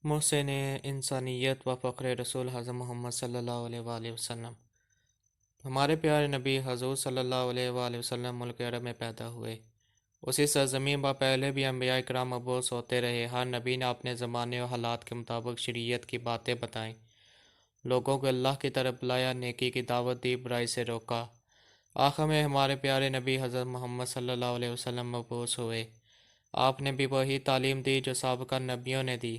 محسن انسانیت و فخر رسول حضرت محمد صلی اللہ علیہ وآلہ وسلم۔ ہمارے پیارے نبی حضور صلی اللہ علیہ وآلہ وسلم ملک عرب میں پیدا ہوئے۔ اسی سرزمین پر پہلے بھی انبیاء اکرام مبعوث ہوتے رہے۔ ہر نبی نے اپنے زمانے و حالات کے مطابق شریعت کی باتیں بتائیں، لوگوں کو اللہ کی طرف بلایا، نیکی کی دعوت دی، برائی سے روکا۔ آخر میں ہمارے پیارے نبی حضرت محمد صلی اللہ علیہ وسلم مبعوث ہوئے۔ آپ نے بھی وہی تعلیم دی جو سابقہ نبیوں نے دی۔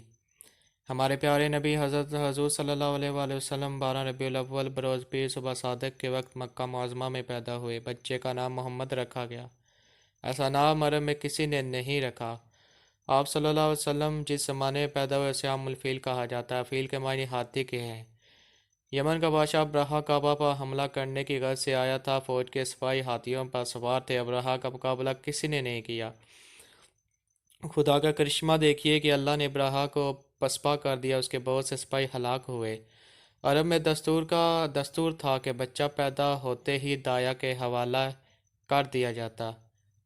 ہمارے پیارے نبی حضرت حضور صلی اللہ علیہ وآلہ وسلم 12 ربیع الاول بروز پیر صبح صادق کے وقت مکہ معظمہ میں پیدا ہوئے۔ بچے کا نام محمد رکھا گیا۔ ایسا نام عرب میں کسی نے نہیں رکھا۔ آپ صلی اللہ علیہ وسلم جس زمانے میں پیدا ہوئے اسے عام الفیل کہا جاتا ہے۔ فیل کے معنی ہاتھی کے ہیں۔ یمن کا بادشاہ ابرہہ کعبہ پر حملہ کرنے کی غرض سے آیا تھا۔ فوج کے سپاہی ہاتھیوں پر سوار تھے۔ ابرہہ کا مقابلہ کسی نے نہیں کیا۔ خدا کا کرشمہ دیکھیے کہ اللہ نے ابرہہ کو پسپا کر دیا، اس کے بہت سے سپاہی ہلاک ہوئے۔ عرب میں دستور تھا کہ بچہ پیدا ہوتے ہی دایا کے حوالہ کر دیا جاتا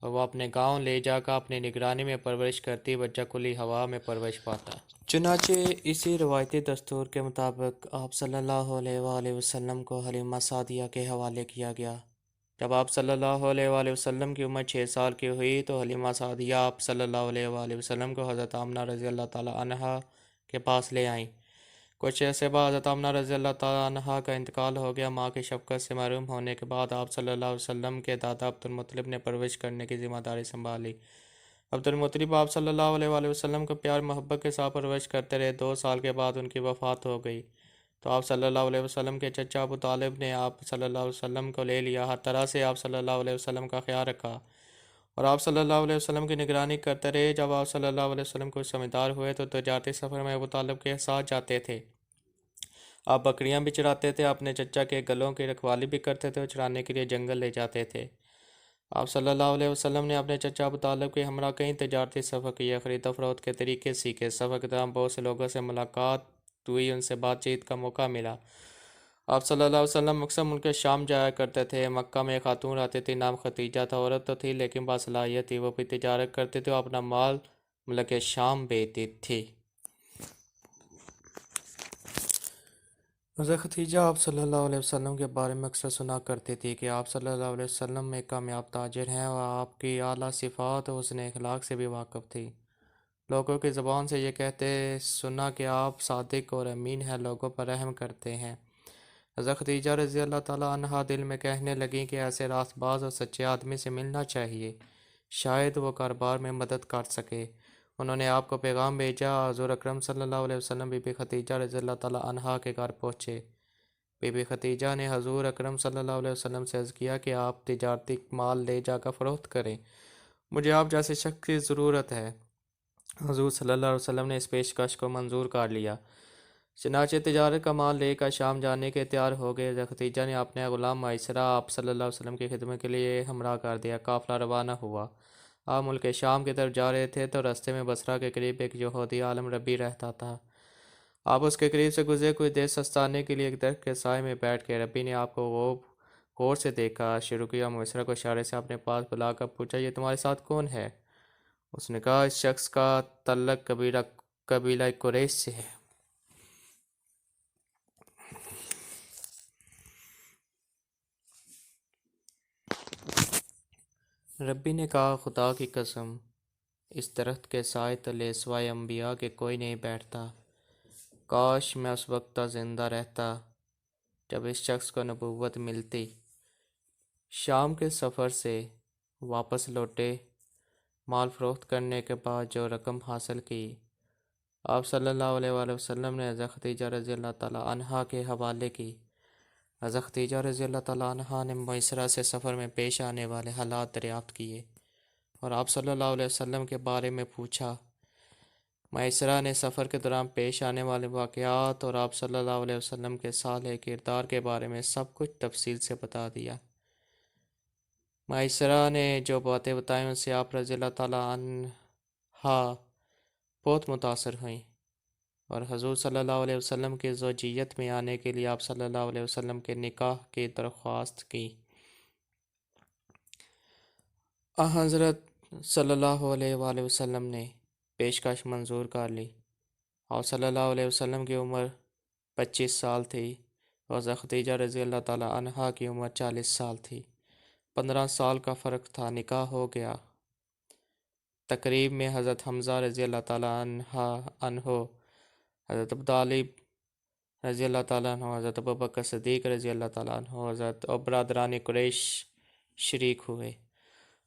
اور وہ اپنے گاؤں لے جا کر اپنی نگرانی میں پرورش کرتی، بچہ کھلی ہوا میں پرورش پاتا۔ چنانچہ اسی روایتی دستور کے مطابق آپ صلی اللہ علیہ وآلہ وسلم کو حلیمہ سعدیہ کے حوالے کیا گیا۔ جب آپ صلی اللہ علیہ وآلہ وسلم کی عمر 6 سال کی ہوئی تو حلیمہ سعدیہ آپ صلی اللہ علیہ وآلہ وسلم کو حضرت آمنہ رضی اللہ تعالیٰ عنہا کے پاس لے آئیں۔ کچھ عرصے بعد حضرت آمنہ رضی اللہ تعالیٰ عنہا کا انتقال ہو گیا۔ ماں کی شفقت سے محروم ہونے کے بعد آپ صلی اللہ علیہ وسلم کے دادا عبد المطلب نے پرورش کرنے کی ذمہ داری سنبھالی۔ عبد المطلب آپ صلی اللہ علیہ وآلہ وسلم کو پیار محبت کے ساتھ پرورش کرتے رہے۔ 2 سال کے بعد ان کی وفات ہو گئی تو آپ صلی اللہ علیہ وسلم کے چچا ابو طالب نے آپ صلی اللہ علیہ وسلم کو لے لیا۔ ہر طرح سے آپ صلی اللہ علیہ وسلم کا خیال رکھا اور آپ صلی اللہ علیہ وسلم کی نگرانی کرتے رہے۔ جب آپ صلی اللہ علیہ وسلم کو سمجھدار ہوئے تو تجارتی سفر میں ابو طالب کے ساتھ جاتے تھے۔ آپ بکریاں بھی چراتے تھے، اپنے چچا کے گلوں کی رکھوالی بھی کرتے تھے اور چرانے کے لیے جنگل لے جاتے تھے۔ آپ صلی اللہ علیہ وسلم نے اپنے چچا ابو طالب کے ہمراہ کئی تجارتی سفر کیے، خرید و فروخت کے طریقے سیکھے۔ سفر کے دوران بہت سے لوگوں سے ملاقات ہوئی، ان سے بات چیت کا موقع ملا۔ آپ صلی اللہ علیہ وسلم اکثر ملک شام جایا کرتے تھے۔ مکہ میں ایک خاتون رہتی تھی، نام ختیجہ تھا۔ عورت تو تھی لیکن باصلاحیت تھی، وہ بھی تجارت کرتی تھی اور اپنا مال ملک شام بیچتی تھی۔ حضرت ختیجہ آپ صلی اللہ علیہ وسلم کے بارے میں اکثر سنا کرتی تھی کہ آپ صلی اللہ علیہ وسلم میں کامیاب تاجر ہیں اور آپ کی اعلیٰ صفات اور حسن اخلاق سے بھی واقف تھی۔ لوگوں کی زبان سے یہ کہتے سنا کہ آپ صادق اور امین ہیں، لوگوں پر رحم کرتے ہیں۔ حضرت ختیجہ رضی اللہ تعالیٰ عنہا دل میں کہنے لگیں کہ ایسے راست باز اور سچے آدمی سے ملنا چاہیے، شاید وہ کاروبار میں مدد کر سکے۔ انہوں نے آپ کو پیغام بھیجا۔ حضور اکرم صلی اللہ علیہ وسلم بی بی ختیجہ رضی اللہ تعالیٰ عنہا کے گھر پہنچے۔ بی بی ختیجہ نے حضور اکرم صلی اللہ علیہ وسلم سے عرض کیا کہ آپ تجارتی مال لے جا کر فروخت کریں، مجھے آپ جیسے شخص کی ضرورت ہے۔ حضور صلی اللہ علیہ وسلم نے اس پیشکش کو منظور کر لیا۔ چنانچہ تجارت کا مال لے کر شام جانے کے تیار ہو گئے۔ حضرت ختیجہ نے اپنے غلام میسرہ آپ صلی اللہ علیہ وسلم کی خدمت کے لیے ہمراہ کر دیا۔ قافلہ روانہ ہوا۔ آپ ملک شام کی طرف جا رہے تھے تو راستے میں بصرہ کے قریب ایک یہودی عالم ربی رہتا تھا۔ آپ اس کے قریب سے گزرے، کچھ دیر سستانے کے لیے ایک درخت کے سائے میں بیٹھ گئے۔ ربی نے آپ کو غور سے دیکھا، شروع کیا، میسرہ کو اشارے سے اپنے پاس بلا کر پوچھا، یہ تمہارے ساتھ کون ہے؟ اس نے کہا، اس شخص کا تعلق قبیلہ قریش سے ہے۔ ربی نے کہا، خدا کی قسم، اس درخت کے سائے تلے سوائے انبیاء کے کوئی نہیں بیٹھتا۔ کاش میں اس وقت تک زندہ رہتا جب اس شخص کو نبوت ملتی۔ شام کے سفر سے واپس لوٹے، مال فروخت کرنے کے بعد جو رقم حاصل کی، آپ صلی اللہ علیہ وآلہ وسلم نے حضرت ختیجہ رضی اللہ تعالیٰ عنہا کے حوالے کی۔ حضرت ختیجہ رضی اللہ تعالیٰ عنہا نے میسرہ سے سفر میں پیش آنے والے حالات دریافت کیے اور آپ صلی اللہ علیہ وسلم کے بارے میں پوچھا۔ میسرہ نے سفر کے دوران پیش آنے والے واقعات اور آپ صلی اللہ علیہ وسلم کے صالح کردار کے بارے میں سب کچھ تفصیل سے بتا دیا۔ میسرہ نے جو باتیں بتائیں ان سے آپ رضی اللہ تعالیٰ عنہا بہت متاثر ہوئیں اور حضور صلی اللہ علیہ وسلم کی زوجیت میں آنے کے لیے آپ صلی اللہ علیہ وسلم کے نکاح کی درخواست کی۔ حضرت صلی اللہ علیہ وآلہ وسلم نے پیشکش منظور کر لی آپ صلی اللہ علیہ وسلم کی عمر 25 سال تھی اور حضرت خدیجہ رضی اللہ تعالی عنہا کی عمر 40 سال تھی۔ 15 سال کا فرق تھا، نکاح ہو گیا۔ تقریب میں حضرت حمزہ رضی اللہ تعالی عنہ، حضرت ابو طالب رضی اللہ تعالیٰ عنہ، حضرت ابوبکر صدیق رضی اللہ تعالیٰ عنہ، حضرت اور برادران قریش شریک ہوئے۔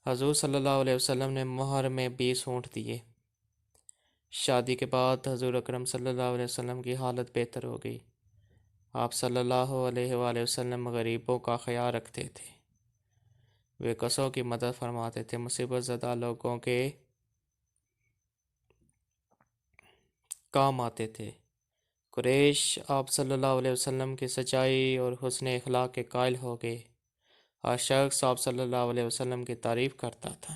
حضور صلی اللہ علیہ وسلم نے مہر میں 20 اونٹ دیے۔ شادی کے بعد حضور اکرم صلی اللہ علیہ وسلم کی حالت بہتر ہو گئی۔ آپ صلی اللہ علیہ وآلہ وسلم غریبوں کا خیال رکھتے تھے، بے کسوں کی مدد فرماتے تھے، مصیبت زدہ لوگوں کے کام آتے تھے۔ قریش آپ صلی اللہ علیہ وسلم کی سچائی اور حسن اخلاق کے قائل ہو گئے۔ ہر شخص آپ صلی اللہ علیہ وسلم کی تعریف کرتا تھا۔